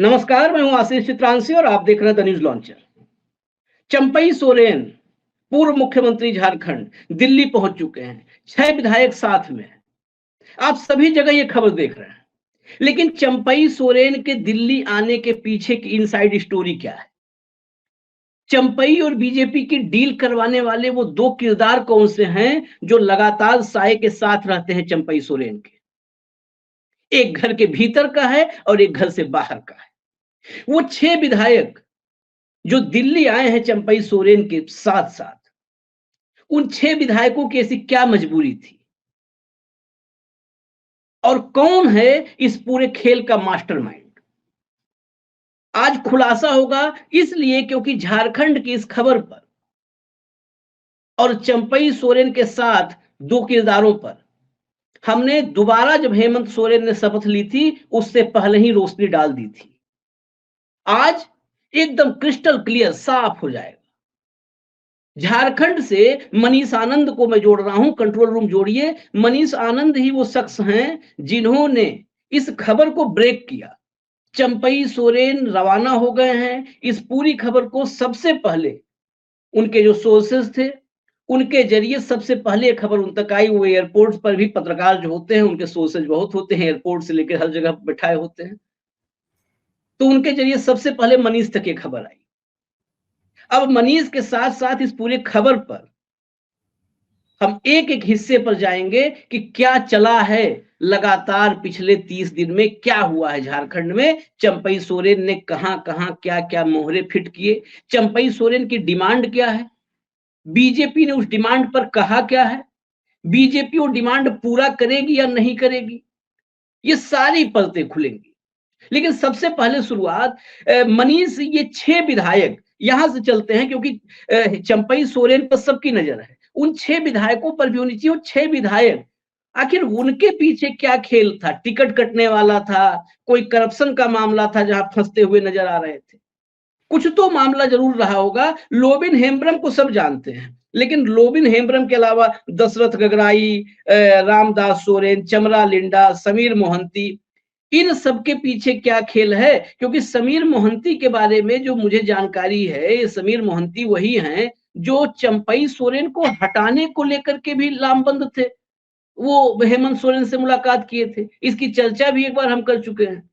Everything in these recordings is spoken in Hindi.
नमस्कार, मैं हूं आशीष चित्रांशी और आप देख रहे हैं the news launcher. Champai Soren पूर्व मुख्यमंत्री झारखंड दिल्ली पहुंच चुके हैं। 6 विधायक साथ में हैं। आप सभी जगह ये खबर देख रहे हैं। लेकिन चंपई सोरेन के दिल्ली आने के पीछे की इनसाइड स्टोरी क्या है? चंपई और बीजेपी की डील करवाने वाले वो दो किरदार कौन से हैं जो लगातार साये के साथ रहते हैं चंपई सोरेन के? एक घर के भीतर का है और एक घर से बाहर का है। वो 6 विधायक जो दिल्ली आए हैं चंपई सोरेन के साथ साथ, उन 6 विधायकों की ऐसी क्या मजबूरी थी और कौन है इस पूरे खेल का मास्टरमाइंड? आज खुलासा होगा, इसलिए क्योंकि झारखंड की इस खबर पर और चंपई सोरेन के साथ दो किरदारों पर हमने दोबारा जब हेमंत सोरेन ने शपथ ली थी उससे पहले ही रोशनी डाल दी थी। आज एकदम क्रिस्टल क्लियर साफ हो जाएगा। झारखंड से मनीष आनंद को मैं जोड़ रहा हूं, कंट्रोल रूम जोड़िए। मनीष आनंद ही वो शख्स हैं जिन्होंने इस खबर को ब्रेक किया। चंपई सोरेन रवाना हो गए हैं। इस पूरी खबर को सबसे पहले उनके जो सोर्सेस थे उनके जरिए सबसे पहले खबर उन तक आई। वो एयरपोर्ट पर भी पत्रकार जो होते हैं उनके सोर्सेज बहुत होते हैं, एयरपोर्ट से लेकर हर जगह बैठाए होते हैं, तो उनके जरिए सबसे पहले मनीष तक ये खबर आई। अब मनीष के साथ साथ इस पूरे खबर पर हम एक एक हिस्से पर जाएंगे कि क्या चला है लगातार पिछले 30 दिन में, क्या हुआ है झारखंड में, चंपई सोरेन ने कहां कहां क्या क्या मोहरे फिट किए, चंपई सोरेन की डिमांड क्या है, बीजेपी ने उस डिमांड पर कहा क्या है, बीजेपी वो डिमांड पूरा करेगी या नहीं करेगी, ये सारी परतें खुलेंगी। लेकिन सबसे पहले शुरुआत मनीष, ये 6 विधायक यहां से चलते हैं क्योंकि चंपई सोरेन पर सबकी नजर है। उन 6 विधायकों पर भी होनी चाहिए। 6 विधायक आखिर उनके पीछे क्या खेल था? टिकट कटने वाला था, कोई करप्शन का मामला था जहां फंसते हुए नजर आ रहे थे, कुछ तो मामला जरूर रहा होगा। लोबिन हेम्ब्रम को सब जानते हैं, लेकिन लोबिन हेम्ब्रम के अलावा दशरथ गगराई, रामदास सोरेन, चमरा लिंडा, समीर मोहंती, इन सबके पीछे क्या खेल है? क्योंकि समीर मोहंती के बारे में जो मुझे जानकारी है, ये समीर मोहंती वही हैं जो चंपई सोरेन को हटाने को लेकर के भी लामबंद थे। वो हेमंत सोरेन से मुलाकात किए थे, इसकी चर्चा भी एक बार हम कर चुके हैं।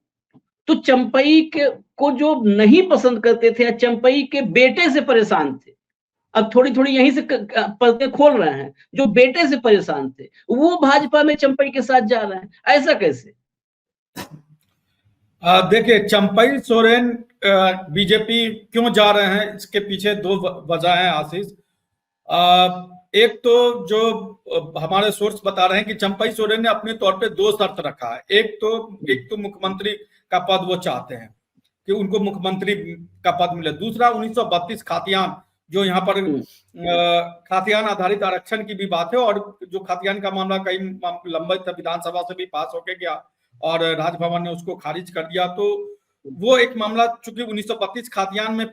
तो चंपई के को जो नहीं पसंद करते थे या चंपई के बेटे से परेशान थे, अब थोड़ी थोड़ी यहीं से पर्दे खोल रहे हैं, जो बेटे से परेशान थे वो भाजपा में चंपई के साथ जा रहे हैं। ऐसा कैसे? देखिए, चंपई सोरेन बीजेपी क्यों जा रहे हैं, इसके पीछे दो वजह हैं आशीष। एक तो जो हमारे सोर्स बता रहे हैं कि चंपई सोरेन ने अपने तौर पे 2 शर्त रखा है। एक तो मुख्यमंत्री का पद वो चाहते हैं कि उनको मुख्यमंत्री का पद मिले। दूसरा 1932 खातियान, जो यहाँ पर खातियान आधारित आरक्षण की भी बात है, और जो खातियान का मामला कई लंबित विधानसभा से भी पास होके गया और राजभवन ने उसको खारिज कर दिया। तो वो एक मामला चूंकि 1932 खातियान में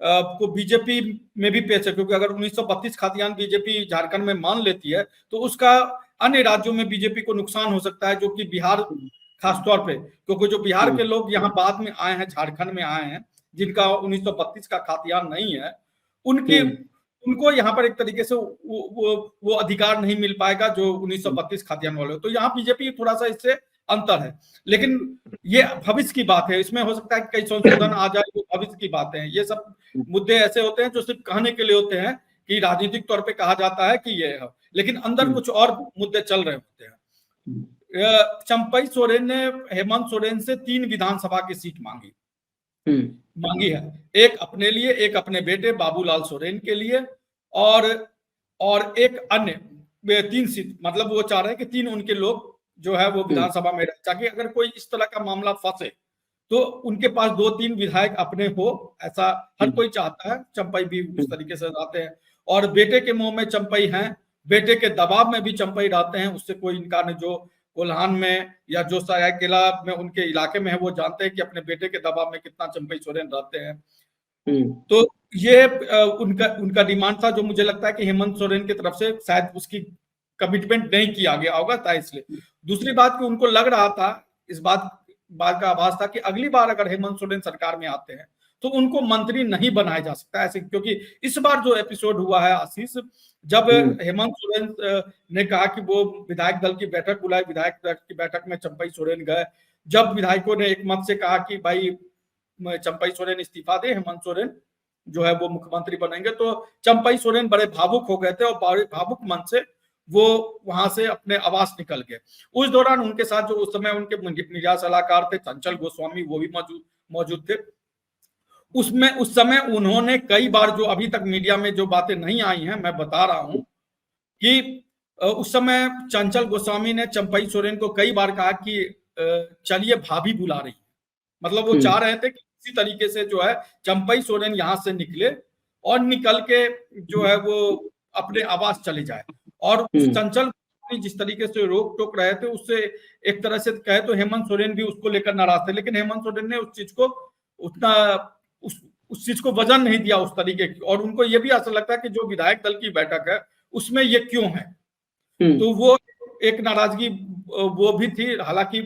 को बीजेपी में भी पेश है, क्योंकि अगर 1932 खातियान बीजेपी झारखंड में मान लेती है तो उसका अन्य राज्यों में बीजेपी को नुकसान हो सकता है, जो कि बिहार खासतौर पे, क्योंकि जो बिहार के लोग यहाँ बाद में आए हैं, झारखंड में आए हैं, जिनका 1932 का खातियान नहीं है, उनको यहाँ पर एक तरीके से वो अधिकार नहीं मिल पाएगा जो 1932 खातियान वाले। तो यहाँ बीजेपी थोड़ा सा इससे अंतर है, लेकिन ये भविष्य की बात है। इसमें हो सकता है कि कई संशोधन आ जाए, तो भविष्य की बातें हैं। ये सब मुद्दे ऐसे होते हैं जो सिर्फ कहने के लिए होते हैं कि राजनीतिक तौर पे कहा जाता है कि ये है, लेकिन अंदर कुछ और मुद्दे चल रहे होते हैं। चंपई सोरेन ने हेमंत सोरेन से 3 विधानसभा की सीट मांगी है। एक अपने लिए, एक अपने बेटे बाबूलाल सोरेन के लिए, और एक अन्य 3 सीट, मतलब वो चाह रहे हैं कि 3 उनके लोग जो है वो विधानसभा में, ताकि अगर कोई इस तरह का मामला फंसे तो उनके पास 2-3 विधायक अपने हो। ऐसा हर कोई चाहता है, चंपई भी उस तरीके से रहते हैं, और बेटे के मुंह में चंपई हैं, बेटे के दबाव में भी चंपई रहते हैं। उससे कोई इनकार नहीं। जो कोल्हान में या जो सरायकेला में उनके इलाके में है, वो जानते हैं कि अपने बेटे के दबाव में कितना चंपई सोरेन रहते हैं। तो ये उनका डिमांड था, जो मुझे लगता है कि हेमंत सोरेन की तरफ से शायद उसकी कमिटमेंट नहीं किया गया होगा, था इसलिए। दूसरी बात कि उनको लग रहा था, इस बात बात का आभास था कि अगली बार अगर हेमंत सोरेन सरकार में आते हैं तो उनको मंत्री नहीं बनाया जा सकता ऐसे, क्योंकि इस बार जो एपिसोड हुआ है आशीष, जब हेमंत सोरेन ने कहा कि वो विधायक दल की बैठक बुलाई, विधायक दल की बैठक में चंपई सोरेन गए, जब विधायकों ने एक मत से कहा कि भाई चंपई सोरेन इस्तीफा दे, हेमंत सोरेन जो है वो मुख्यमंत्री बनेंगे, तो चंपई सोरेन बड़े भावुक हो गए थे और बड़े भावुक मन से वो वहां से अपने आवास निकल गए। उस दौरान उनके साथ जो उस समय उनके मीडिया सलाहकार थे चंचल गोस्वामी, वो भी मौजूद थे। उस समय उन्होंने कई बार, जो अभी तक मीडिया में जो बातें नहीं आई हैं मैं बता रहा हूं, कि उस समय चंचल गोस्वामी ने चंपई सोरेन को कई बार कहा कि चलिए भाभी बुला रही है, मतलब वो चाह रहे थे कि इसी तरीके से जो है चंपई सोरेन यहां से निकले और निकल के जो है वो अपने आवास चले जाए। और उस चंचल जिस तरीके से रोक टोक रहे थे, उससे एक तरह से कहे तो हेमंत सोरेन भी उसको लेकर नाराज थे, लेकिन हेमंत सोरेन ने उस चीज को उतना उस चीज को वजन नहीं दिया उस तरीके की, और उनको ये भी ऐसा लगता है कि जो विधायक दल की बैठक है उसमें ये क्यों है, तो वो एक नाराजगी वो भी थी। हालांकि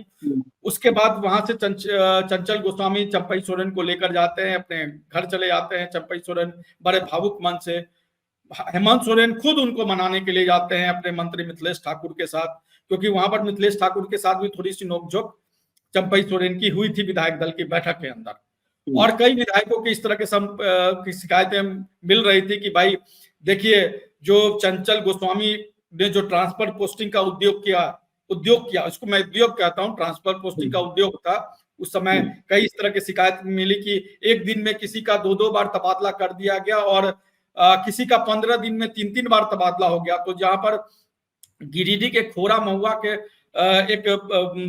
उसके बाद वहां से चंचल गोस्वामी चंपई सोरेन को लेकर जाते हैं, अपने घर चले जाते हैं। चंपई सोरेन बड़े भावुक मन से, हेमंत सोरेन खुद उनको मनाने के लिए जाते हैं अपने मंत्री मिथिलेश ठाकुर के साथ, क्योंकि वहां पर मिथिलेश ठाकुर के साथ भी थोड़ी सी नोकझोंक चंपई सोरेन की हुई थी विधायक दल की बैठक के अंदर, और कई विधायकों की इस तरह की शिकायतें मिल रही थी कि भाई देखिए, जो चंचल गोस्वामी ने जो ट्रांसफर पोस्टिंग का उद्योग किया, उसको मैं उद्योग कहता हूं, ट्रांसफर पोस्टिंग का उद्योग था। उस समय कई इस तरह की शिकायत मिली कि एक दिन में किसी का 2-2 बार तबादला कर दिया गया, और किसी का 15 दिन में 3-3 बार तबादला हो गया। तो जहां पर गिरिडीह के खोरा महुआ के एक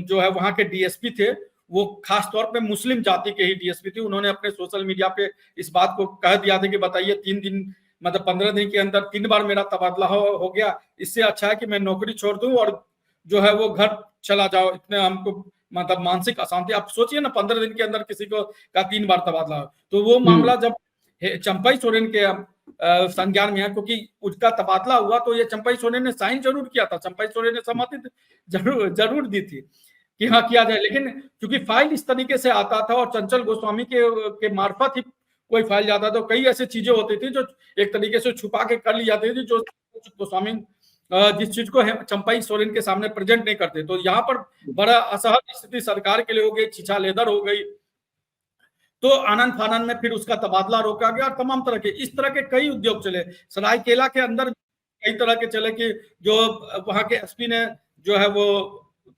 जो है वहां के डीएसपी थे, वो खास तौर पे मुस्लिम जाति के ही डीएसपी थे। उन्होंने अपने सोशल मीडिया पे इस बात को कह दिया था कि बताइए 3 दिन मतलब 15 दिन के अंदर 3 बार मेरा तबादला हो गया, इससे अच्छा है कि मैं नौकरी छोड़ दूं और जो है वो घर चला जाओ, इतने हमको मतलब मानसिक अशांति। आप सोचिए ना, 15 दिन के अंदर किसी को का 3 बार तबादला हो। तो वो मामला जब चंपई सोरेन के संज्ञान में है, क्योंकि उसका तबादला हुआ तो ये चंपई सोरेन ने साइन जरूर किया था, चंपई सोरेन ने सहमति जरूर दी थी कि हाँ किया जाए, लेकिन क्योंकि फाइल इस तरीके से आता था और चंचल गोस्वामी के मार्फत ही कोई फाइल जाता, तो कई ऐसी चीजें होती थी जो एक तरीके से छुपा के कर ली जाती थी, जो गोस्वामी जिस चीज को चंपई सोरेन के सामने प्रेजेंट नहीं करते। तो यहाँ पर बड़ा असहज स्थिति सरकार के लिए हो गई, छीछा लेदर हो गई। तो आनंद फानंद में फिर उसका तबादला रोका गया, और तमाम तरह के इस तरह के कई उद्योग चले। सरायकेला के अंदर कई तरह के चले कि जो वहां के एसपी ने जो है वो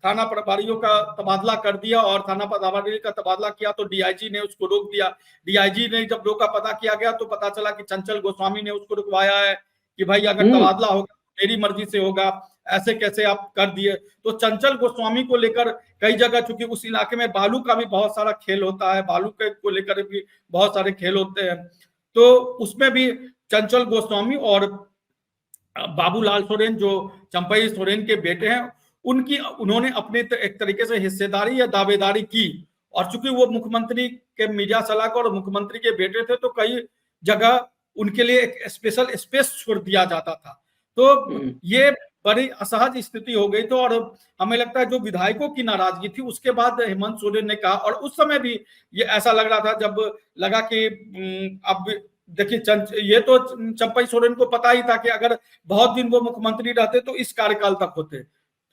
थाना प्रभारियों का तबादला कर दिया, और थाना प्रभारी का तबादला किया तो डीआईजी ने उसको रोक दिया। डीआईजी ने जब रोका, पता किया गया तो पता चला कि चंचल गोस्वामी ने उसको रुकवाया है कि भाई अगर तबादला होगा मेरी मर्जी से होगा, ऐसे कैसे आप कर दिए। तो चंचल गोस्वामी को लेकर कई जगह, चूंकि उस इलाके में बालू का भी बहुत सारा खेल होता है, बालू के को लेकर भी बहुत सारे खेल होते हैं, तो उसमें भी चंचल गोस्वामी और बाबूलाल सोरेन जो चंपई सोरेन के बेटे हैं, उन्होंने अपने एक तरीके से हिस्सेदारी या दावेदारी की। और चूंकि वो मुख्यमंत्री के मीडिया सलाहकार और मुख्यमंत्री के बेटे थे, तो कई जगह उनके लिए एक स्पेशल स्पेस छोड़ दिया जाता था। तो ये बड़ी असहज स्थिति हो गई। तो और हमें लगता है जो विधायकों की नाराजगी थी, उसके बाद हेमंत सोरेन ने कहा, और उस समय भी ये ऐसा लग रहा था, जब लगा कि अब देखिए ये तो चंपई सोरेन को पता ही था कि अगर बहुत दिन वो मुख्यमंत्री रहते तो इस कार्यकाल तक होते,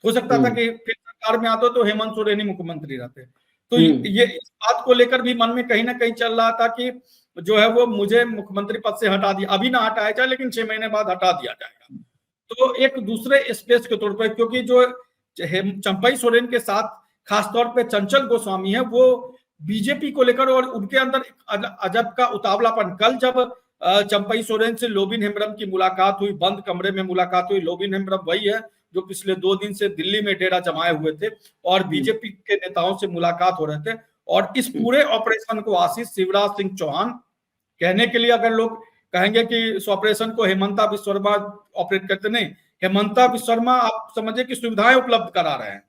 हो सकता था कि फिर सरकार में आते तो हेमंत सोरेन ही मुख्यमंत्री रहते। तो ये इस बात को लेकर भी मन में कहीं ना कहीं चल रहा था कि जो है वो मुझे मुख्यमंत्री पद से हटा दिया, अभी ना हटाया जाए लेकिन 6 महीने बाद हटा दिया जाएगा। तो एक दूसरे स्पेस के तौर पर, क्योंकि जो चंपई सोरेन के साथ खासतौर पे चंचल गोस्वामी है, वो बीजेपी को लेकर और उनके अंदर अजब का उतावलापन। कल जब चंपई सोरेन से लोबिन हेम्ब्रम की मुलाकात हुई, बंद कमरे में मुलाकात हुई। लोबिन हेम्ब्रम वही है जो पिछले 2 दिन से दिल्ली में डेरा जमाए हुए थे और बीजेपी के नेताओं से मुलाकात हो रहे थे। और इस पूरे ऑपरेशन को आशीष शिवराज सिंह चौहान, कहने के लिए अगर लोग कहेंगे कि इस ऑपरेशन को हेमंता विश्वकर्मा ऑपरेट करते, नहीं, हेमंता विश्वकर्मा आप समझिए कि सुविधाएं उपलब्ध करा रहे हैं,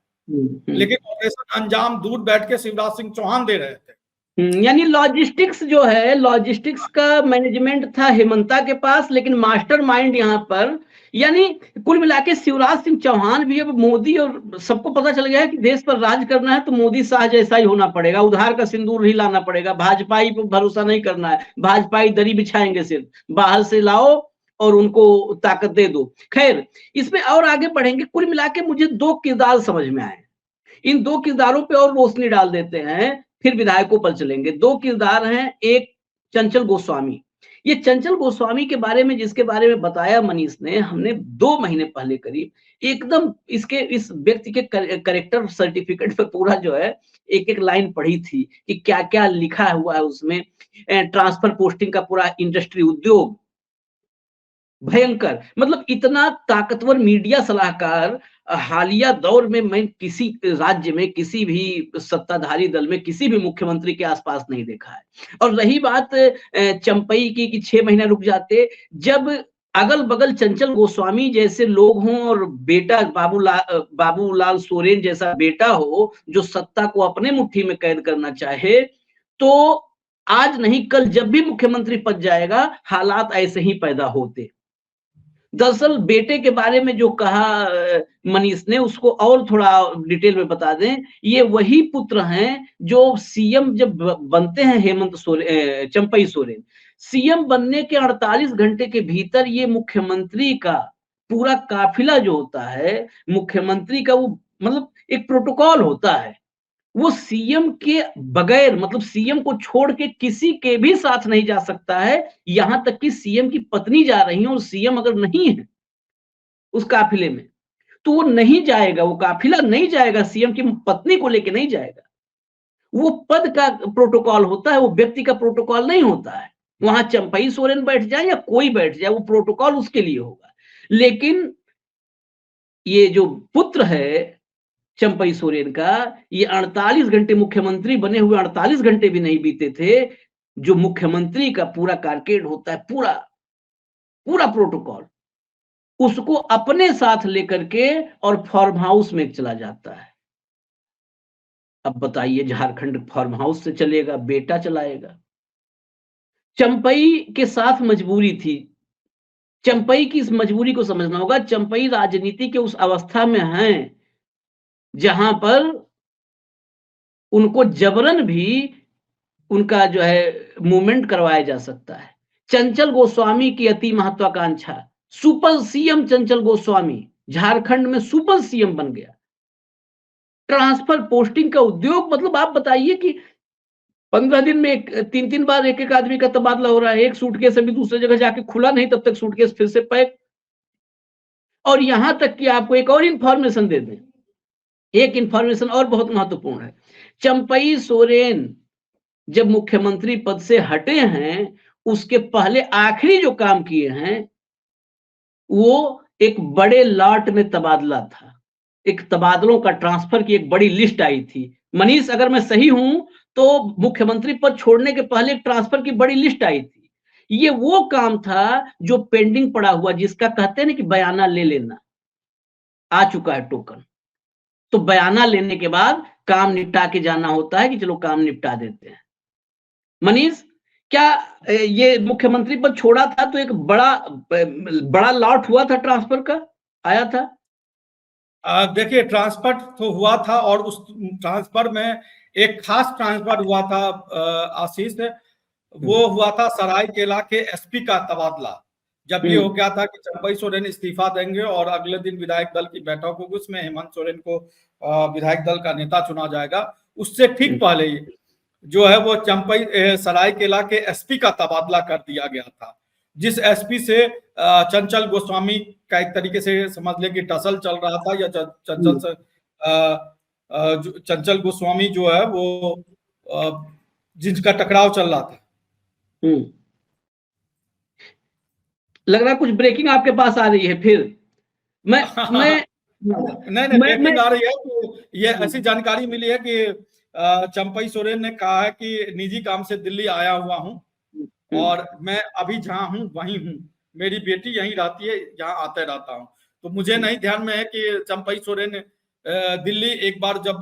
लेकिन ऑपरेशन अंजाम दूर बैठ के शिवराज सिंह चौहान दे रहे थे। यानी लॉजिस्टिक्स जो है, लॉजिस्टिक्स का मैनेजमेंट था हेमंता के पास, लेकिन मास्टरमाइंड यहाँ पर, यानी कुल मिला के शिवराज सिंह चौहान भी अब मोदी, और सबको पता चल गया है कि देश पर राज करना है तो मोदी शाह जैसा ही होना पड़ेगा, उधार का सिंदूर ही लाना पड़ेगा, भाजपाई पर भरोसा नहीं करना है, भाजपाई दरी बिछाएंगे, सिर्फ बाहर से लाओ और उनको ताकत दे दो। खैर, इसमें और आगे बढ़ेंगे। कुल मिला के मुझे दो किरदार समझ में आए, इन दो किरदारों पे और रोशनी डाल देते हैं, फिर विधायकों पर चलेंगे। दो किरदार हैं, एक चंचल गोस्वामी। ये चंचल गोस्वामी के बारे में, जिसके बारे में बताया मनीष ने, हमने 2 महीने पहले करीब एकदम इसके, इस व्यक्ति के करेक्टर सर्टिफिकेट पर पूरा जो है एक एक लाइन पढ़ी थी कि क्या क्या लिखा हुआ है उसमें। ट्रांसफर पोस्टिंग का पूरा इंडस्ट्री उद्योग, भयंकर, मतलब इतना ताकतवर मीडिया सलाहकार हालिया दौर में मैं किसी राज्य में, किसी भी सत्ताधारी दल में, किसी भी मुख्यमंत्री के आसपास नहीं देखा है। और रही बात चंपई की कि 6 महीना रुक जाते, जब अगल बगल चंचल गोस्वामी जैसे लोग हों और बेटा बाबूलाल सोरेन जैसा बेटा हो जो सत्ता को अपने मुट्ठी में कैद करना चाहे, तो आज नहीं कल जब भी मुख्यमंत्री पद जाएगा हालात ऐसे ही पैदा होते। दरअसल बेटे के बारे में जो कहा मनीष ने, उसको और थोड़ा डिटेल में बता दें। ये वही पुत्र हैं जो सीएम जब बनते हैं, हेमंत सोरेन, चंपई सोरेन, सीएम बनने के 48 घंटे के भीतर ये मुख्यमंत्री का पूरा काफिला जो होता है, मुख्यमंत्री का वो मतलब एक प्रोटोकॉल होता है, वो सीएम के बगैर, मतलब सीएम को छोड़ के किसी के भी साथ नहीं जा सकता है। यहां तक कि सीएम की पत्नी जा रही है और सीएम अगर नहीं है उस काफिले में, तो वो नहीं जाएगा, वो काफिला नहीं जाएगा, सीएम की पत्नी को लेके नहीं जाएगा। वो पद का प्रोटोकॉल होता है, वो व्यक्ति का प्रोटोकॉल नहीं होता है। वहां चंपई सोरेन बैठ जाए या कोई बैठ जाए, वो प्रोटोकॉल उसके लिए होगा। लेकिन ये जो पुत्र है चंपई सोरेन का, ये 48 घंटे मुख्यमंत्री बने हुए 48 घंटे भी नहीं बीते थे, जो मुख्यमंत्री का पूरा कारकेड होता है, पूरा पूरा प्रोटोकॉल, उसको अपने साथ लेकर के और फार्म हाउस में चला जाता है। अब बताइए, झारखंड फार्म हाउस से चलेगा, बेटा चलाएगा। चंपई के साथ मजबूरी थी, चंपई की इस मजबूरी को समझना होगा। चंपई राजनीति के उस अवस्था में हैं जहां पर उनको जबरन भी उनका जो है मूवमेंट करवाया जा सकता है। चंचल गोस्वामी की अति महत्वाकांक्षा, सुपर सीएम चंचल गोस्वामी झारखंड में सुपर सीएम बन गया। ट्रांसफर पोस्टिंग का उद्योग, मतलब आप बताइए कि 15 दिन में 3-3 बार एक एक आदमी का तबादला हो रहा है। एक सूटकेस अभी दूसरी जगह जाके खुला नहीं, तब तक सूटकेस फिर से पैक। और यहां तक कि आपको एक और इंफॉर्मेशन दे दें, एक इंफॉर्मेशन और बहुत महत्वपूर्ण है। चंपई सोरेन जब मुख्यमंत्री पद से हटे हैं, उसके पहले आखिरी जो काम किए हैं वो एक बड़े लॉट में तबादला था। एक तबादलों का, ट्रांसफर की एक बड़ी लिस्ट आई थी। मनीष, अगर मैं सही हूं तो मुख्यमंत्री पद छोड़ने के पहले एक ट्रांसफर की बड़ी लिस्ट आई थी। ये वो काम था जो पेंडिंग पड़ा हुआ, जिसका कहते हैं ना कि बयाना ले लेना, आ चुका है टोकन। तो बयाना लेने के बाद काम निपटा के जाना होता है कि चलो काम निपटा देते हैं। मनीष, क्या ये मुख्यमंत्री पद छोड़ा था तो एक बड़ा लॉट हुआ था, ट्रांसफर का आया था? देखिए, ट्रांसफर तो हुआ था और उस ट्रांसफर में एक खास ट्रांसफर हुआ था आशीष, वो हुआ था सरायकेला के एसपी का तबादला। जब ये हो गया था कि चंपई सोरेन इस्तीफा देंगे और अगले दिन विधायक दल की बैठक होगी, उसमें हेमंत सोरेन को विधायक दल का नेता चुना जाएगा। उससे ठीक पहले ही जो है वो चंपई सरायकेला के एसपी का तबादला कर दिया गया था, जिस एसपी से चंचल गोस्वामी का एक तरीके से समझ ले कि टसल चल रहा था, या चंचल गोस्वामी जो है वो जिनका टकराव चल रहा था। लग रहा है कुछ ब्रेकिंग आपके पास आ रही है फिर। नहीं ब्रेकिंग आ रही है कि ये ऐसी जानकारी मिली है कि चंपई सोरेन ने कहा है कि निजी काम से दिल्ली आया हुआ हूं और मैं अभी जहां हूं वहीं हूं, मेरी बेटी यहीं रहती है, यहाँ आते रहता हूं। तो मुझे नहीं ध्यान में है कि चंपई सोरेन दिल्ली एक बार जब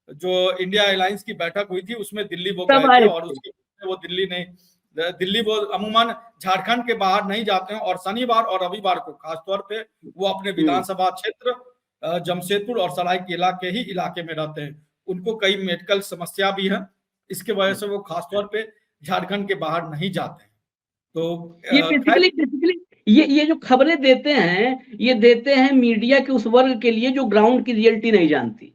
जो इंडिया अलायंस की बैठक हुई थी उसमें दिल्ली वो सब गए थे, आए और उसके वो दिल्ली वो अमूमन झारखंड के बाहर नहीं जाते हैं, और शनिवार और रविवार को खासतौर पे वो अपने विधानसभा क्षेत्र जमशेदपुर और सरायकेला के ही इलाके में रहते हैं। उनको कई मेडिकल समस्या भी है, इसके वजह से वो खासतौर पे झारखंड के बाहर नहीं जाते हैं। तो ये बेसिकली ये जो खबरें देते हैं, ये देते हैं मीडिया के उस वर्ग के लिए जो ग्राउंड की रियलिटी नहीं जानती,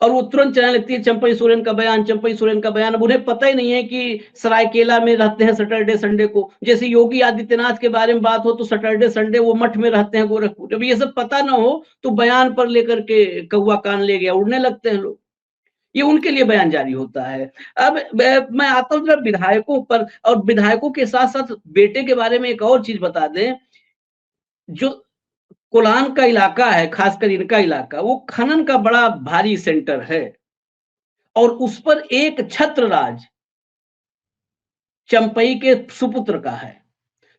और वो तुरंत चलने लगती है चंपई सोरेन का बयान, चंपई सोरेन का बयान। अब उन्हें पता ही नहीं है कि सरायकेला में रहते हैं सैटरडे संडे को, जैसे योगी आदित्यनाथ के बारे में बात हो तो सैटरडे संडे वो मठ में रहते हैं गोरखपुर। अब ये सब पता ना हो तो बयान पर लेकर के कौवा कान ले गया उड़ने लगते हैं लोग, ये उनके लिए बयान जारी होता है। अब मैं आता हूँ विधायकों पर, और विधायकों के साथ साथ बेटे के बारे में एक और चीज बता दें। जो कोलान का इलाका है, खासकर इनका इलाका, वो खनन का बड़ा भारी सेंटर है, और उस पर एक छत्र राज चंपई के सुपुत्र का है।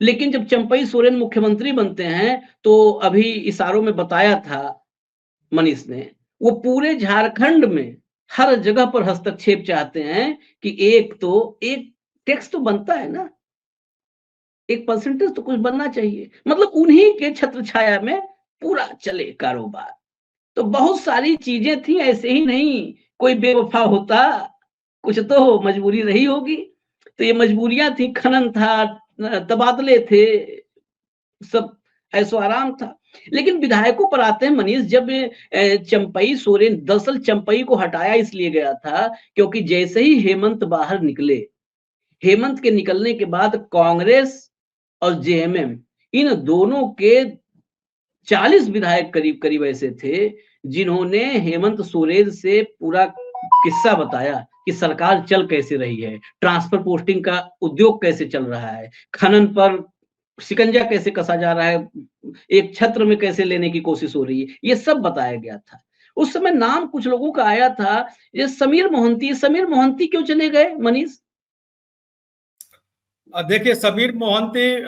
लेकिन जब चंपई सोरेन मुख्यमंत्री बनते हैं तो अभी इशारों में बताया था मनीष ने, वो पूरे झारखंड में हर जगह पर हस्तक्षेप चाहते हैं कि एक टैक्स तो बनता है ना, एक परसेंटेज तो कुछ बनना चाहिए, मतलब उन्हीं के छत्र छाया में पूरा चले कारोबार। तो बहुत सारी चीजें थी, ऐसे ही नहीं कोई बेवफा होता, कुछ तो मजबूरी रही होगी। तो ये मजबूरियां थी, खनन था, तबादले थे, सब ऐसो आराम था। लेकिन विधायकों पर आते हैं मनीष। जब चंपई सोरेन, दरअसल चंपई को हटाया इसलिए गया था क्योंकि जैसे ही हेमंत बाहर निकले, हेमंत के निकलने के बाद कांग्रेस और जेएमएम, इन दोनों के 40 विधायक करीब करीब ऐसे थे जिन्होंने हेमंत सोरेन से पूरा किस्सा बताया कि सरकार चल कैसे रही है, ट्रांसफर पोस्टिंग का उद्योग कैसे चल रहा है, खनन पर शिकंजा कैसे कसा जा रहा है, एक छत्र में कैसे लेने की कोशिश हो रही है, ये सब बताया गया था। उस समय नाम कुछ लोगों का आया था, ये समीर मोहंती क्यों चले गए मनीष? देखिए, समीर मोहंती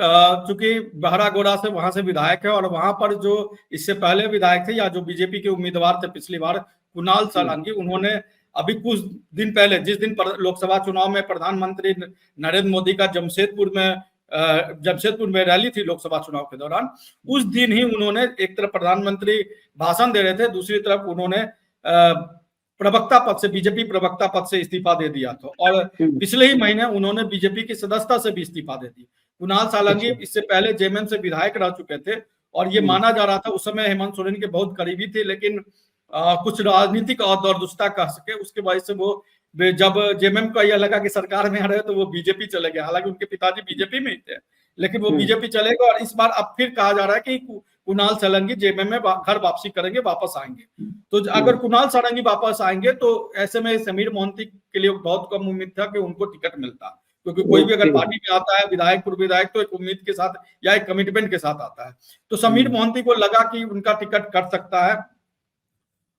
चूंकि बहरागोड़ा से वहां से विधायक है, और वहां पर जो इससे पहले विधायक थे या जो बीजेपी के उम्मीदवार थे पिछली बार, कुणाल सालांगी, उन्होंने अभी कुछ दिन पहले, जिस दिन लोकसभा चुनाव में प्रधानमंत्री नरेंद्र मोदी का जमशेदपुर में रैली थी लोकसभा चुनाव के दौरान, उस दिन ही उन्होंने एक तरफ प्रधानमंत्री भाषण दे रहे थे, दूसरी तरफ उन्होंने प्रवक्ता पद से, बीजेपी प्रवक्ता पद से इस्तीफा दे दिया था, और पिछले ही महीने उन्होंने बीजेपी की सदस्यता से भी इस्तीफा दे दी। कुणाल सालांगी इससे पहले जेएमएम से विधायक रह चुके थे, और ये माना जा रहा था उस समय हेमंत सोरेन के बहुत करीबी थे, लेकिन कुछ राजनीतिक औदुष्टता कह सके, उसके वजह से वो, जब जेएमएम को यह लगा कि सरकार में आ रहे तो वो बीजेपी चले गए। हालांकि उनके पिताजी बीजेपी में ही थे, लेकिन वो बीजेपी चले गए, और इस बार अब फिर कहा जा रहा है कि कुणाल सारंगी जेएमएम में घर वापसी करेंगे, वापस आएंगे। तो अगर कुणाल सारंगी वापस आएंगे तो ऐसे में समीर मोहंती के लिए बहुत कम उम्मीद था कि उनको टिकट मिलता, क्योंकि कोई भी अगर पार्टी में आता है विधायक, पूर्व विधायक, तो एक उम्मीद के साथ या एक कमिटमेंट के साथ आता है। तो समीर मोहंती को लगा कि उनका टिकट कट सकता है,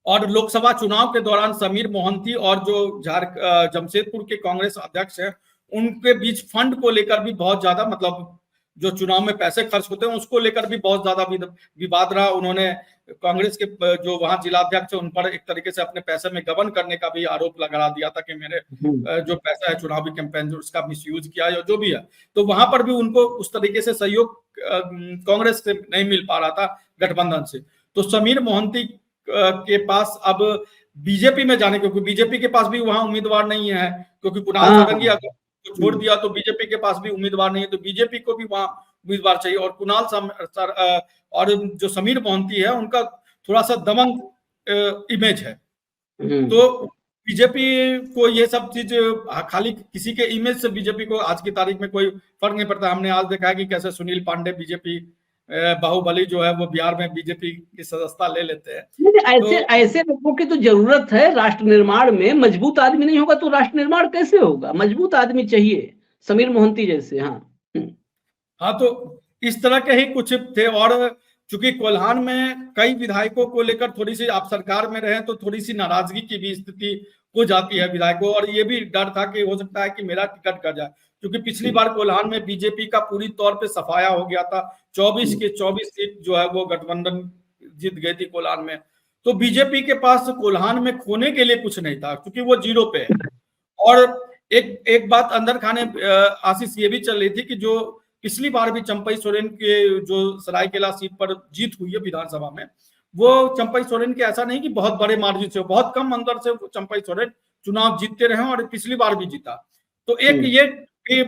और लोकसभा चुनाव के दौरान समीर मोहंती और जो जमशेदपुर के कांग्रेस अध्यक्ष हैं, उनके बीच फंड को लेकर भी बहुत ज्यादा, मतलब जो चुनाव में पैसे खर्च होते हैं उसको लेकर भी बहुत ज्यादा विवाद रहा। उन्होंने कांग्रेस के जो वहां जिलाध्यक्ष है उन पर एक तरीके से अपने पैसे में गबन करने का भी आरोप लगा दिया था कि मेरे जो पैसा है चुनावी कैंपेन उसका मिसयूज किया या जो भी है। तो वहां पर भी उनको उस तरीके से सहयोग कांग्रेस से नहीं मिल पा रहा था, गठबंधन से। तो समीर मोहंती के पास अब बीजेपी में जाने, क्योंकि बीजेपी के पास भी वहां उम्मीदवार नहीं है, क्योंकि कुणाल सारंगी अगर छोड़ दिया तो बीजेपी के पास भी उम्मीदवार नहीं है, तो बीजेपी को भी वहां उम्मीदवार चाहिए। और और जो समीर मोहंती है उनका थोड़ा सा दबंग इमेज है, तो बीजेपी को ये सब चीज, खाली किसी के इमेज से बीजेपी को आज की तारीख में कोई फर्क नहीं पड़ता। हमने आज देखा है कि कैसे सुनील पांडे बीजेपी बाहुबली जो है वो बिहार में बीजेपी की सदस्यता ले लेते हैं। ऐसे लोगों की तो जरूरत है राष्ट्र निर्माण में। मजबूत आदमी नहीं होगा तो राष्ट्र निर्माण कैसे होगा? मजबूत आदमी चाहिए, समीर मोहंती जैसे। हाँ, तो इस तरह के ही कुछ थे। और चूंकि कोल्हान में कई विधायकों को लेकर थोड़ी सी, आप सरकार में रहे तो थोड़ी सी नाराजगी की भी स्थिति हो जाती है विधायकों, और ये भी डर था कि हो सकता है कि मेरा टिकट कट जाए, क्योंकि पिछली बार कोल्हान में बीजेपी का पूरी तौर पे सफाया हो गया था। 24 के 24 सीट जो है वो गठबंधन जीत गई थी कोल्हान में। तो बीजेपी के पास कोल्हान में खोने के लिए कुछ नहीं था, क्योंकि वो जीरो पे है। और एक बात अंदर खाने आशीष ये भी चल रही थी कि जो पिछली बार भी चंपई सोरेन के जो सरायकेला सीट पर जीत हुई है विधानसभा में, वो चंपई सोरेन के ऐसा नहीं कि बहुत बड़े मार्जिन से, बहुत कम अंतर से चंपई सोरेन चुनाव जीतते रहे और पिछली बार भी जीता। तो एक ये भी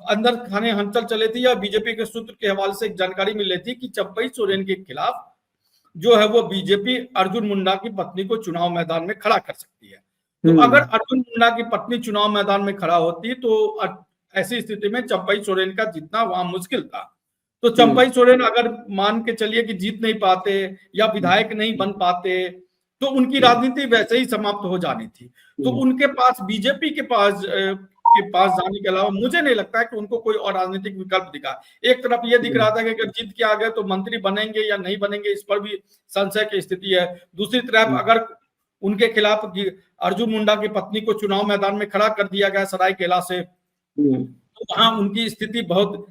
अंदर खाने हलचल चले थी, या बीजेपी के सूत्र के हवाले से एक जानकारी मिल रही थी कि चंपई सोरेन के खिलाफ जो है वो बीजेपी अर्जुन मुंडा की पत्नी को चुनाव मैदान में खड़ा कर सकती है। तो अगर अर्जुन मुंडा की पत्नी चुनाव मैदान में खड़ा होती तो ऐसी स्थिति में चंपई सोरेन का जीतना वहां मुश्किल था। तो चंपई सोरेन अगर मान के चलिए कि जीत नहीं पाते या विधायक नहीं बन पाते तो उनकी राजनीति वैसे ही समाप्त हो जानी थी। तो उनके पास बीजेपी के पास जाने के अलावा मुझे नहीं लगता है कि उनको कोई और राजनीतिक विकल्प दिखा। एक तरफ ये दिख रहा था कि अगर जीत के आ गए तो मंत्री बनेंगे या नहीं बनेंगे, इस पर भी संशय की स्थिति है। दूसरी तरफ अगर उनके खिलाफ अर्जुन मुंडा की पत्नी को चुनाव मैदान में खड़ा कर दिया गया सरायकेला से, तो वहां उनकी स्थिति बहुत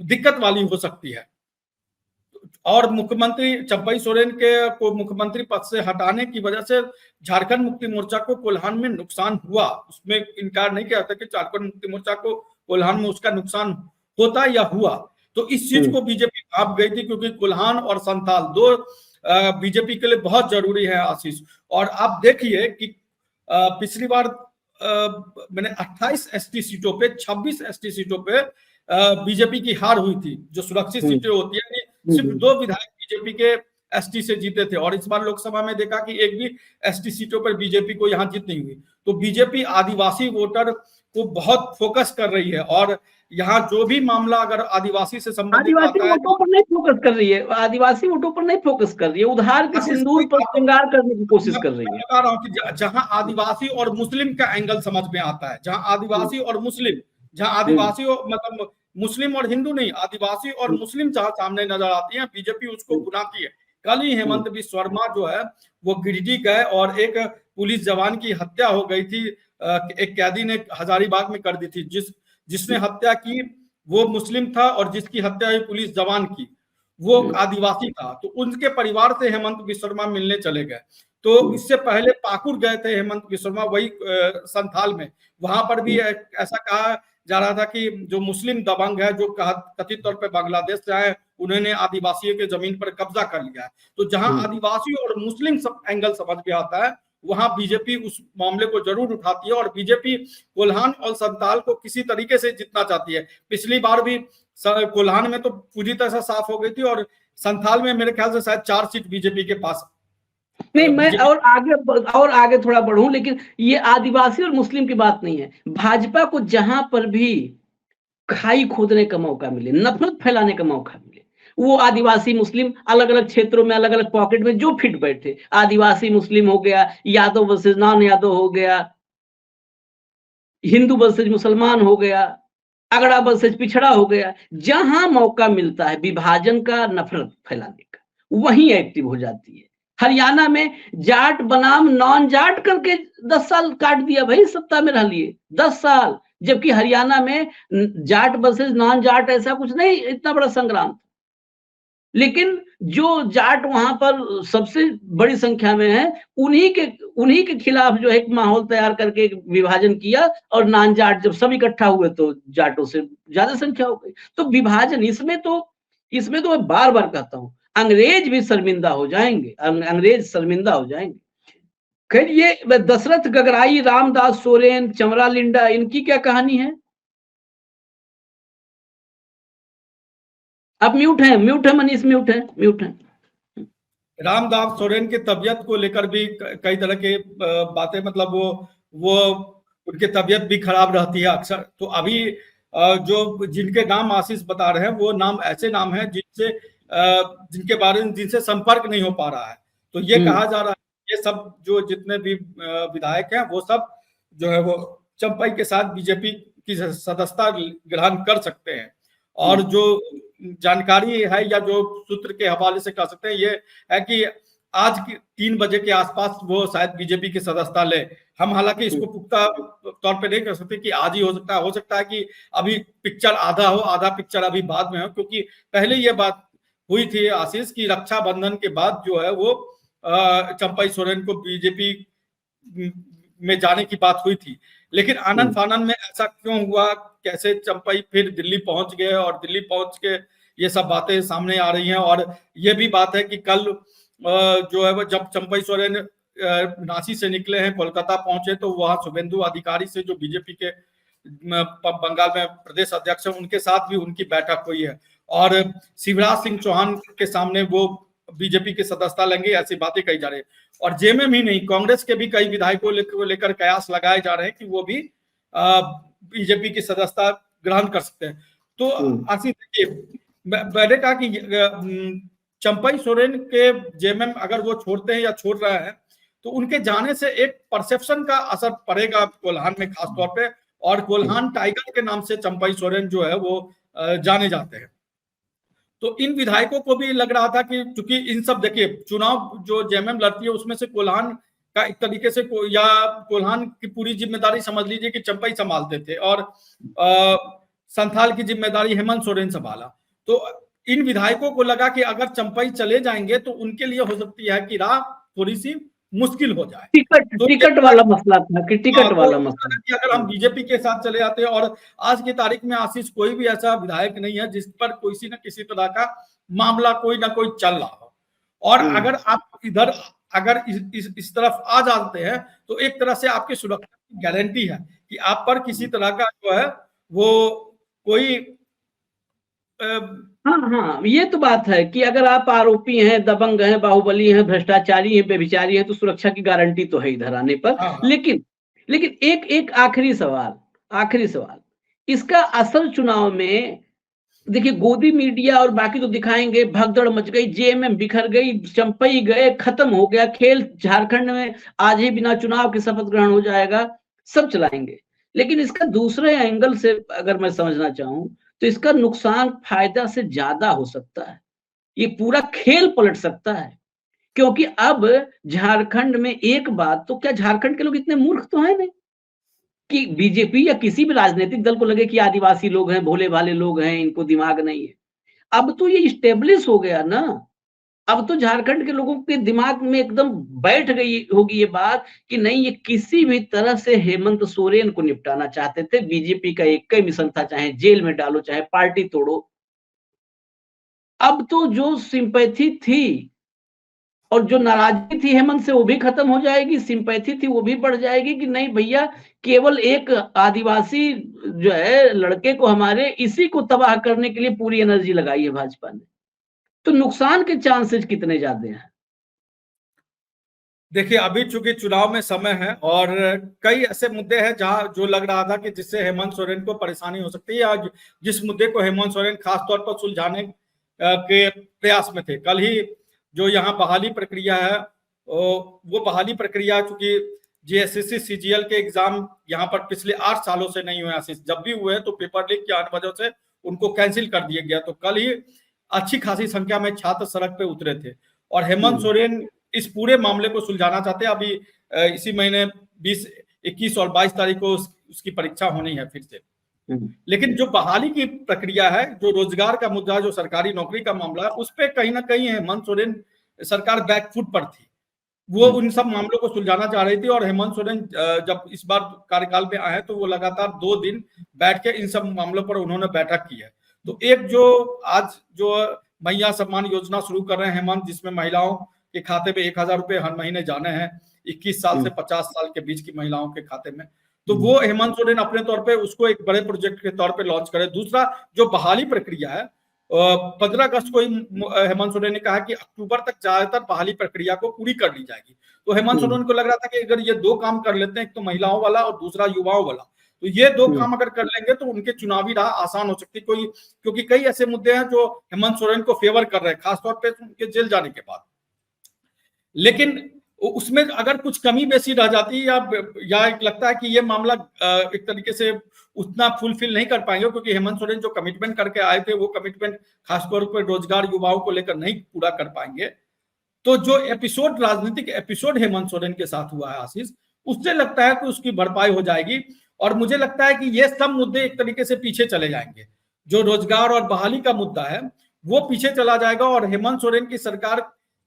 दिक्कत वाली हो सकती है। और मुख्यमंत्री चंपई सोरेन के को मुख्यमंत्री पद से हटाने की वजह से झारखंड मुक्ति मोर्चा को कोल्हान में नुकसान हुआ, उसमें इनकार नहीं किया था कि झारखंड मुक्ति मोर्चा को कोल्हान में उसका नुकसान होता या हुआ। तो इस चीज को बीजेपी भाप गई थी, क्योंकि कोल्हान और संथाल दो बीजेपी के लिए बहुत जरूरी है आशीष। और आप देखिए कि पिछली बार मैंने 28 एसटी सीटों पे 26 एसटी सीटों पे बीजेपी की हार हुई थी, जो सुरक्षित सीटें होती है। सिर्फ 2 विधायक बीजेपी के एसटी से जीते थे, और इस बार लोकसभा में देखा कि एक भी एसटी सीटों पर बीजेपी को यहां जीत नहीं हुई। तो बीजेपी आदिवासी वोटर को बहुत फोकस कर रही है, और यहाँ जो भी मामला अगर आदिवासी से संबंधित आदिवासी वोटों पर नहीं फोकस कर रही है, आदिवासी वोटों पर नहीं फोकस कर रही है, उधार के सिंदूर पर श्रृंगार करने की कोशिश कर रही है। बता रहा हूँ कि जहां आदिवासी और मुस्लिम का एंगल समझ में आता है, जहां आदिवासी और मुस्लिम, जहां आदिवासी मतलब मुस्लिम और हिंदू नहीं, आदिवासी और मुस्लिम जहां सामने नजर आती है, बीजेपी उसको बुलाती है। कल ही हेमंत बिस्व शर्मा जो है वो गिरिडीह गए और एक पुलिस जवान की हत्या हो गई थी, एक कैदी ने हजारीबाग में कर दी थी। जिसने हत्या की वो मुस्लिम था, और जिसकी हत्या हुई पुलिस जवान की वो आदिवासी था। तो उनके परिवार से हेमंत बिस्व शर्मा मिलने चले गए। तो इससे पहले पाकुड़ गए थे हेमंत बिस्व शर्मा, वही संथाल में। वहां पर भी ऐसा कहा जा रहा था कि जो मुस्लिम दबंग है, जो कथित तौर पे बांग्लादेश से आए, उन्होंने आदिवासियों के जमीन पर कब्जा कर लिया है। तो जहां आदिवासी और मुस्लिम सब एंगल समझ में आता है, वहां बीजेपी उस मामले को जरूर उठाती है। और बीजेपी कोल्हान और संथाल को किसी तरीके से जीतना चाहती है। पिछली बार भी कोल्हान में तो पूरी तरह से साफ हो गई थी, और संथाल में मेरे ख्याल से शायद 4 सीट बीजेपी के पास। नहीं, मैं और आगे थोड़ा बढ़ूं, लेकिन ये आदिवासी और मुस्लिम की बात नहीं है। भाजपा को जहां पर भी खाई खोदने का मौका मिले, नफरत फैलाने का मौका मिले, वो आदिवासी मुस्लिम अलग अलग क्षेत्रों में, अलग अलग पॉकेट में जो फिट बैठे, आदिवासी मुस्लिम हो गया, यादव वर्सेज नॉन यादव हो गया, हिंदू वर्सेज मुसलमान हो गया, अगड़ा वर्सेज पिछड़ा हो गया, जहां मौका मिलता है विभाजन का, नफरत फैलाने का, वहीं एक्टिव हो जाती है। हरियाणा में जाट बनाम नॉन जाट करके 10 साल काट दिया भाई, सत्ता में रह लिए 10 साल, जबकि हरियाणा में जाट वर्सेज नॉन जाट ऐसा कुछ नहीं, इतना बड़ा संग्राम। लेकिन जो जाट वहां पर सबसे बड़ी संख्या में है, उन्हीं के खिलाफ जो है एक माहौल तैयार करके विभाजन किया, और नॉन जाट जब सब इकट्ठा हुए तो जाटों से ज्यादा संख्या हो गई। तो विभाजन इसमें तो मैं बार बार कहता हूं, अंग्रेज भी शर्मिंदा हो जाएंगे, अंग्रेज शर्मिंदा हो जाएंगे। खैर, ये दशरथ गगराई, रामदास सोरेन, चमरा लिंडा, इनकी क्या कहानी है? आप म्यूट है मनीष, म्यूट है। रामदास सोरेन की तबियत को लेकर भी कई तरह के बातें, मतलब वो उनकी तबियत भी खराब रहती है अक्सर। तो अभी जो जिनके नाम आशीष बता रहे हैं, वो नाम ऐसे नाम हैं जिनके बारे में जिनसे संपर्क नहीं हो पा रहा है। तो ये कहा जा रहा है ये सब जो जितने भी विधायक हैं, वो सब जो है वो चंपई के साथ बीजेपी की सदस्यता ग्रहण कर सकते हैं। और जो जानकारी है या जो सूत्र के हवाले से कह सकते हैं, ये है कि आज की 3 बजे के आसपास वो शायद बीजेपी की सदस्यता ले। हम हालांकि इसको पुख्ता तौर पे नहीं कह सकते कि आज ही हो सकता है कि अभी पिक्चर आधा हो, आधा पिक्चर अभी बाद में हो, क्योंकि पहले ये बात हुई थी आशीष की रक्षाबंधन के बाद जो है वो चंपई सोरेन को बीजेपी में जाने की बात हुई थी, लेकिन आनन फानन में ऐसा क्यों हुआ, कैसे चंपई फिर दिल्ली पहुंच गए और दिल्ली पहुंच के ये सब बातें सामने आ रही हैं। और ये भी बात है कि कल जो है वो जब चंपई सोरेन रांची से निकले हैं, कोलकाता पहुंचे, तो वहां शुभेंदु अधिकारी से जो बीजेपी के बंगाल में प्रदेश अध्यक्ष हैं, उनके साथ भी उनकी बैठक हुई है और शिवराज सिंह चौहान के सामने वो बीजेपी की सदस्यता लेंगे, ऐसी बातें कही जा रही है। और जेएमएम ही नहीं, कांग्रेस के भी कई विधायकों को लेकर कयास लगाए जा रहे हैं कि वो भी बीजेपी की सदस्यता ग्रहण कर सकते हैं। तो आसिफ देखिए, मैंने कहा कि चंपई सोरेन के जेएमएम अगर वो छोड़ते हैं या छोड़ रहे हैं तो उनके जाने से एक परसेप्शन का असर पड़ेगा कोल्हान में खास तौर पे, और कोल्हान टाइगर के नाम से चंपई सोरेन जो है वो जाने जाते हैं। तो इन विधायकों को भी लग रहा था कि चूंकि इन सब, देखिए चुनाव जो जेएमएम लड़ती है उसमें से कोल्हान का एक तरीके से या कोल्हान की पूरी जिम्मेदारी समझ लीजिए कि चंपई संभालते थे और संथाल की जिम्मेदारी हेमंत सोरेन संभाला। तो इन विधायकों को लगा कि अगर चंपई चले जाएंगे तो उनके लिए हो सकती है कि राह थोड़ी सी मुश्किल हो जाए। टिकट वाला मसला था कि टिकट वाला मसला कि अगर हम बीजेपी के साथ चले जाते हैं, और आज की तारीख में आशीष कोई भी ऐसा विधायक नहीं है जिस पर किसी न किसी तरह का मामला कोई ना कोई चल रहा हो, और अगर आप इधर अगर इस तरफ आ जाते हैं तो एक तरह से आपकी सुरक्षा की गारंटी है कि आप पर किसी तरह का जो है वो कोई हाँ, ये तो बात है कि अगर आप आरोपी हैं, दबंग हैं, बाहुबली हैं, भ्रष्टाचारी हैं, बेविचारी हैं, तो सुरक्षा की गारंटी तो है इधर आने पर। लेकिन एक आखिरी सवाल, इसका असर चुनाव में देखिए, गोदी मीडिया और बाकी तो दिखाएंगे भगदड़ मच गई, जेएमएम बिखर गई, चंपई गए, खत्म हो गया खेल, झारखंड में आज ही बिना चुनाव के शपथ ग्रहण हो जाएगा, सब चलाएंगे। लेकिन इसका दूसरे एंगल से अगर मैं समझना चाहूं तो इसका नुकसान फायदा से ज्यादा हो सकता है। ये पूरा खेल पलट सकता है, क्योंकि अब झारखंड में एक बात तो, क्या झारखंड के लोग इतने मूर्ख तो हैं नहीं कि बीजेपी या किसी भी राजनीतिक दल को लगे कि आदिवासी लोग हैं, भोले भाले लोग हैं, इनको दिमाग नहीं है। अब तो ये स्टेब्लिश हो गया ना, अब तो झारखंड के लोगों के दिमाग में एकदम बैठ गई होगी ये बात कि नहीं, ये किसी भी तरह से हेमंत सोरेन को निपटाना चाहते थे। बीजेपी का एक ही मिशन था, चाहे जेल में डालो, चाहे पार्टी तोड़ो। अब तो जो सिंपैथी थी और जो नाराजगी थी हेमंत से वो भी खत्म हो जाएगी, सिंपैथी थी वो भी बढ़ जाएगी कि नहीं भैया, केवल एक आदिवासी जो है लड़के को हमारे, इसी को तबाह करने के लिए पूरी एनर्जी लगाई है भाजपा ने। तो नुकसान के चांसेस कितने ज्यादा हैं? देखिए, अभी चूंकि चुनाव में समय है और कई ऐसे मुद्दे हैं जहां जो लग रहा था कि जिससे हेमंत सोरेन को परेशानी हो सकती है, या जिस मुद्दे को हेमंत सोरेन खास तौर पर सुलझाने के प्रयास में थे। कल ही जो यहाँ बहाली प्रक्रिया है, वो बहाली प्रक्रिया चूंकि जीएसएससी सीजीएल के एग्जाम यहाँ पर पिछले 8 सालों से नहीं हुए, जब भी हुए तो पेपर लीक की वजह से उनको कैंसिल कर दिया गया। तो कल ही अच्छी खासी संख्या में छात्र सड़क पे उतरे थे और हेमंत सोरेन इस पूरे मामले को सुलझाना चाहते हैं। अभी इसी महीने 20, 21 और 22 तारीख को उसकी परीक्षा होनी है फिर से। लेकिन जो बहाली की प्रक्रिया है, जो रोजगार का मुद्दा, जो सरकारी नौकरी का मामला है, उस पर कहीं ना कहीं हेमंत सोरेन सरकार बैकफुट पर थी। वो उन सब मामलों को सुलझाना चाह रही थी और हेमंत सोरेन जब इस बार कार्यकाल में आए तो वो लगातार 2 दिन बैठ के इन सब मामलों पर उन्होंने बैठक की है। तो एक जो आज जो मैया सम्मान योजना शुरू कर रहे हैं हेमंत, जिसमें महिलाओं के खाते में 1000 रुपए हर महीने जाने हैं 21 साल से 50 साल के बीच की महिलाओं के खाते में, तो वो हेमंत सोरेन अपने तौर पे उसको एक बड़े प्रोजेक्ट के तौर पे लॉन्च करे। दूसरा जो बहाली प्रक्रिया है, 15 अगस्त को हेमंत सोरेन ने कहा कि अक्टूबर तक ज्यादातर बहाली प्रक्रिया को पूरी कर ली जाएगी। तो हेमंत सोरेन को लग रहा था कि अगर ये 2 काम कर लेते हैं, एक तो महिलाओं वाला और दूसरा युवाओं वाला, तो ये 2 काम अगर कर लेंगे तो उनके चुनावी राह आसान हो सकती है। क्योंकि कई ऐसे मुद्दे हैं जो हेमंत सोरेन को फेवर कर रहे हैं, खासतौर पर उनके जेल जाने के बाद। लेकिन उसमें अगर कुछ कमी बेसी रह जाती या एक लगता है कि ये मामला एक तरीके से उतना फुलफिल नहीं कर पाएंगे, क्योंकि हेमंत सोरेन जो कमिटमेंट करके आए थे वो कमिटमेंट खासतौर पर रोजगार युवाओं को लेकर नहीं पूरा कर पाएंगे, तो जो राजनीतिक एपिसोड हेमंत सोरेन के साथ हुआ है आशीष, उससे लगता है कि उसकी भरपाई हो जाएगी। और मुझे लगता है कि ये सब मुद्दे एक तरीके से पीछे चले जाएंगे। जो रोजगार और बहाली का मुद्दा है वो पीछे चला जाएगा और हेमंत सोरेन की सरकार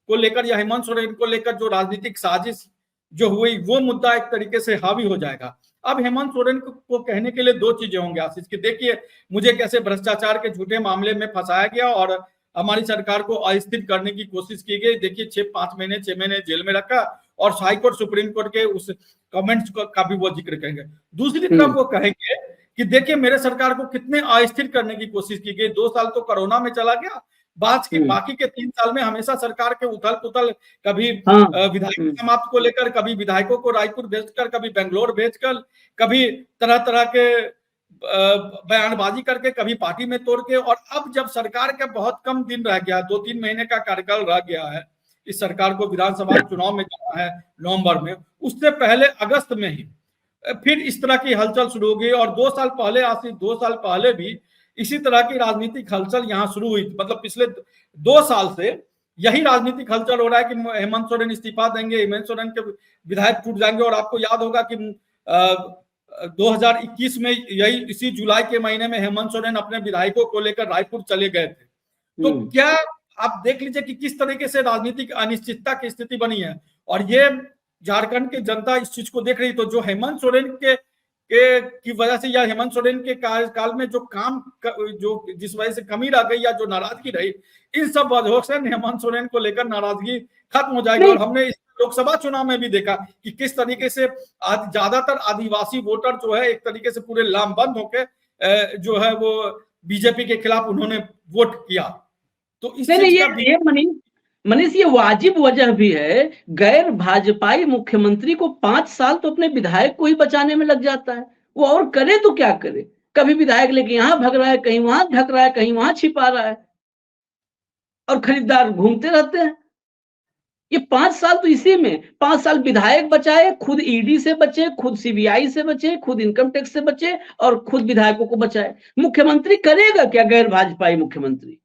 को लेकर या हेमंत सोरेन को लेकर जो राजनीतिक साजिश जो हुई वो मुद्दा एक तरीके से हावी हो जाएगा। अब हेमंत सोरेन को कहने के लिए दो चीजें होंगे आशीष की, देखिए मुझे कैसे भ्रष्टाचार के झूठे मामले में फंसाया गया और हमारी सरकार को अस्थिर करने की कोशिश की गई। देखिए 6 महीने जेल में रखा और हाईकोर्ट सुप्रीम कोर्ट के उस कमेंट्स का भी वो जिक्र करेंगे। दूसरी तरफ वो कहेंगे कि देखिए मेरे सरकार को कितने अस्थिर करने की कोशिश की गई, 2 साल तो कोरोना में चला गया, बाकी के 3 साल में हमेशा सरकार के उथल पुथल, कभी विधायक समाप्त को लेकर, कभी विधायकों को रायपुर भेजकर, कभी बेंगलोर भेजकर, कभी तरह तरह के बयानबाजी करके, कभी पार्टी में तोड़ के, और अब जब सरकार का बहुत कम दिन रह गया, 2-3 महीने का कार्यकाल रह गया है, इस सरकार को विधानसभा चुनाव में जाना है नवंबर में, उससे पहले अगस्त में ही फिर इस तरह की हलचल शुरू हो गई। और 2 साल पहले, आज से 2 साल पहले भी इसी तरह की राजनीतिक हलचल यहाँ शुरू हुई। मतलब पिछले 2 साल से यही राजनीतिक हलचल हो रहा है कि हेमंत सोरेन इस्तीफा देंगे, हेमंत सोरेन के विधायक टूट जाएंगे। और आपको याद होगा कि 2021 में यही इसी जुलाई के महीने में हेमंत सोरेन अपने विधायकों को लेकर रायपुर चले गए थे। तो क्या आप देख लीजिए कि किस तरीके से राजनीतिक अनिश्चितता की स्थिति बनी है, और ये झारखंड की जनता इस चीज को देख रही। तो जो हेमंत सोरेन की वजह से, या हेमंत सोरेन के कार्यकाल में जो काम जो जिस वजह से कमी रह गई या जो नाराजगी रही, इन सब वजहों से हेमंत सोरेन को लेकर नाराजगी खत्म हो जाएगी। और हमने इस लोकसभा चुनाव में भी देखा कि किस तरीके से ज्यादातर आदिवासी वोटर जो है एक तरीके से पूरे लामबंद होकर जो है वो बीजेपी के खिलाफ उन्होंने वोट किया। तो इस ये मनीष ये वाजिब वजह भी है, गैर भाजपाई मुख्यमंत्री को 5 साल तो अपने विधायक को ही बचाने में लग जाता है, वो और करे तो क्या करे। कभी विधायक लेके यहाँ भग रहा है, कहीं वहां ढक रहा है, कहीं वहां छिपा रहा है, और खरीदार घूमते रहते हैं। ये 5 साल तो इसी में, 5 साल विधायक बचाए, खुद ईडी से बचे, खुद सीबीआई से बचे, खुद इनकम टैक्स से बचे, और खुद विधायकों को बचाए। मुख्यमंत्री करेगा क्या गैर भाजपाई मुख्यमंत्री?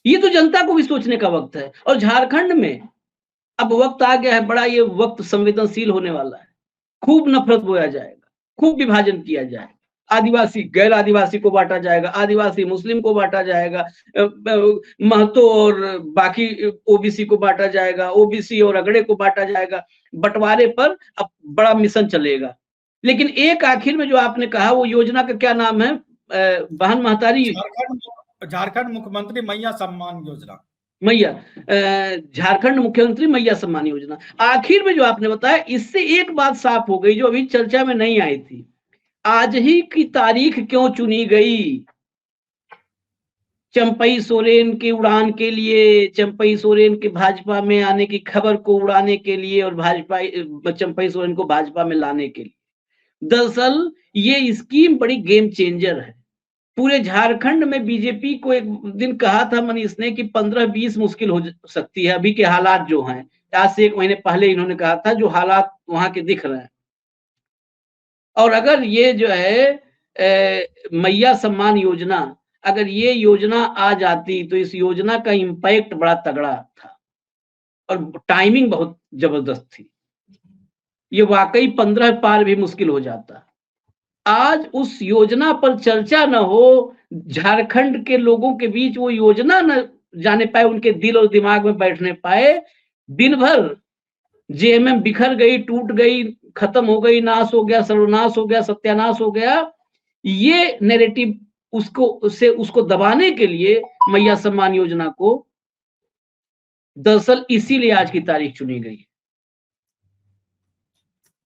ये तो जनता को भी सोचने का वक्त है। और झारखंड में अब वक्त आ गया है बड़ा, ये वक्त संवेदनशील होने वाला है। खूब नफरत बोया जाएगा, खूब विभाजन किया जाएगा, आदिवासी गैर आदिवासी को बांटा जाएगा, आदिवासी मुस्लिम को बांटा जाएगा, महतो और बाकी ओबीसी को बांटा जाएगा, ओबीसी और अगड़े को बांटा जाएगा। बंटवारे पर अब बड़ा मिशन चलेगा। लेकिन एक आखिर में जो आपने कहा, वो योजना का क्या नाम है, बहन महतारी, झारखंड मुख्यमंत्री मैया सम्मान योजना, झारखंड मुख्यमंत्री मैया सम्मान योजना। आखिर में जो आपने बताया, इससे एक बात साफ हो गई जो अभी चर्चा में नहीं आई थी। आज ही की तारीख क्यों चुनी गई? चंपई सोरेन के उड़ान के लिए, चंपई सोरेन के भाजपा में आने की खबर को उड़ाने के लिए, और भाजपा चंपई सोरेन को भाजपा में लाने के लिए। दरअसल ये स्कीम बड़ी गेम चेंजर है। पूरे झारखंड में बीजेपी को एक दिन कहा था मनीष ने कि 15-20 मुश्किल हो सकती है, अभी के हालात जो हैं। आज से 1 महीने पहले इन्होंने कहा था, जो हालात वहां के दिख रहे हैं। और अगर ये जो है मैया सम्मान योजना, अगर ये योजना आ जाती तो इस योजना का इम्पैक्ट बड़ा तगड़ा था और टाइमिंग बहुत जबरदस्त थी। ये वाकई 15 पार भी मुश्किल हो जाता। आज उस योजना पर चर्चा न हो, झारखंड के लोगों के बीच वो योजना न जाने पाए, उनके दिल और दिमाग में बैठने पाए। दिन भर जेएमएम बिखर गई, टूट गई, खत्म हो गई, नाश हो गया, सर्वनाश हो गया, सत्यानाश हो गया। ये नैरेटिव उसको दबाने के लिए मैया सम्मान योजना को दरअसल इसीलिए आज की तारीख चुनी गई।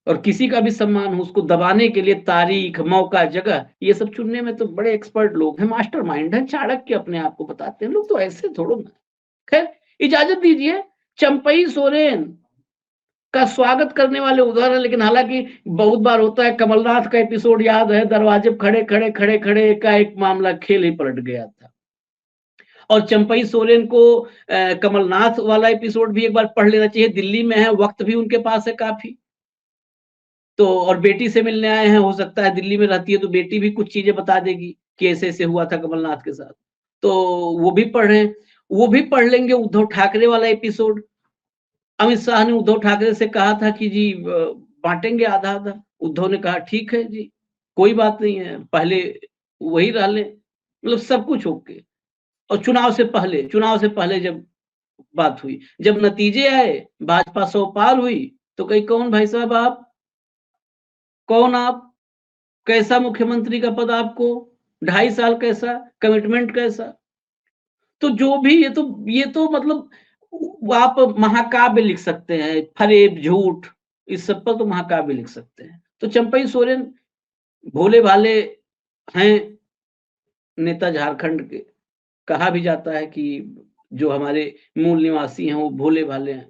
और किसी का भी सम्मान हो, उसको दबाने के लिए तारीख, मौका, जगह, ये सब चुनने में तो बड़े एक्सपर्ट लोग हैं, मास्टरमाइंड हैं, चाणक्य अपने आप को बताते हैं लोग, तो ऐसे थोड़ो ना। खैर, इजाजत दीजिए, चंपई सोरेन का स्वागत करने वाले उधर है, लेकिन हालांकि बहुत बार होता है, कमलनाथ का एपिसोड याद है, दरवाजे खड़े का एक मामला खेल ही पलट गया था। और चंपई सोरेन को कमलनाथ वाला एपिसोड भी एक बार पढ़ लेना चाहिए, दिल्ली में है, वक्त भी उनके पास है काफी। तो और बेटी से मिलने आए हैं, हो सकता है दिल्ली में रहती है तो बेटी भी कुछ चीजें बता देगी कि ऐसे ऐसे हुआ था कमलनाथ के साथ, तो वो भी पढ़ रहे हैं। वो भी पढ़ लेंगे उद्धव ठाकरे वाला एपिसोड। अमित शाह ने उद्धव ठाकरे से कहा था कि जी बांटेंगे आधा आधा। उद्धव ने कहा ठीक है जी, कोई बात नहीं है, पहले वही रह ले, मतलब सब कुछ ओके। और चुनाव से पहले जब बात हुई। जब नतीजे आए, भाजपा 100 पार हुई, तो कही कौन भाई साहब आप? कौन आप? कैसा मुख्यमंत्री का पद आपको? 2.5 साल कैसा? कमिटमेंट कैसा? तो जो भी ये तो मतलब आप महाकाव्य लिख सकते हैं, फरेब, झूठ, इस सब पर तो महाकाव्य लिख सकते हैं। तो चंपई सोरेन भोले-भाले हैं नेता झारखंड के। कहा भी जाता है कि जो हमारे मूल निवासी हैं वो भोले-भाले हैं।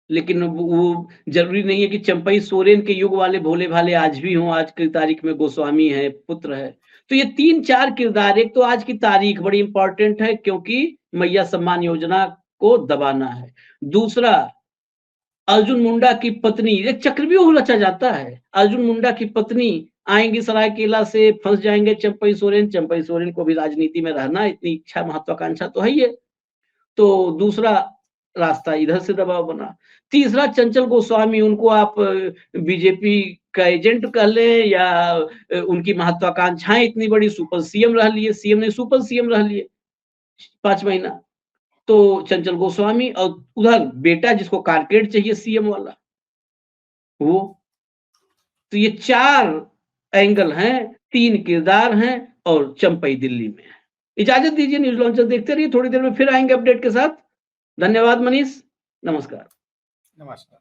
लेकिन वो ज़रूरी नहीं है कि चंपई सोरेन के युग वाले भोले-भाले आज भी हों, आज की तारीख में गोस्वामी है, पुत्र है। तो ये 3-4 किरदार, एक तो आज की तारीख बड़ी इम्पोर्टेंट है क्योंकि मैया सम्मान योजना को दबाना है। दूसरा, अर्जुन मुंडा की पत्नी, एक चक्रव्यूह रचा जाता है। अर्जुन मुंडा की पत्नी आएँगी सरायकेला से, फँस जाएँगे चंपई सोरेन को भी राजनीति में रहना, इतनी इच्छा महत्वाकांक्षा तो है ही है। तो दूसरा रास्ता इधर से दबाव बना। तीसरा, चंचल गोस्वामी, उनको आप बीजेपी का एजेंट कह लें या उनकी महत्वाकांक्षाएँ इतनी बड़ी, सुपर सीएम रह लिए, सीएम नहीं सुपर सीएम रह लिए 5 महीना। तो चंचल गोस्वामी और उधर बेटा जिसको कारकेड चाहिए सीएम वाला, वो। तो ये 4 एंगल हैं, 3 किरदार हैं और चंपई दिल्ली में है। इजाज़त दीजिए, न्यूज़ लॉन्चर देखते रहिए, थोड़ी देर में फिर आएँगे अपडेट के साथ। धन्यवाद मनीष, नमस्कार। नमस्कार।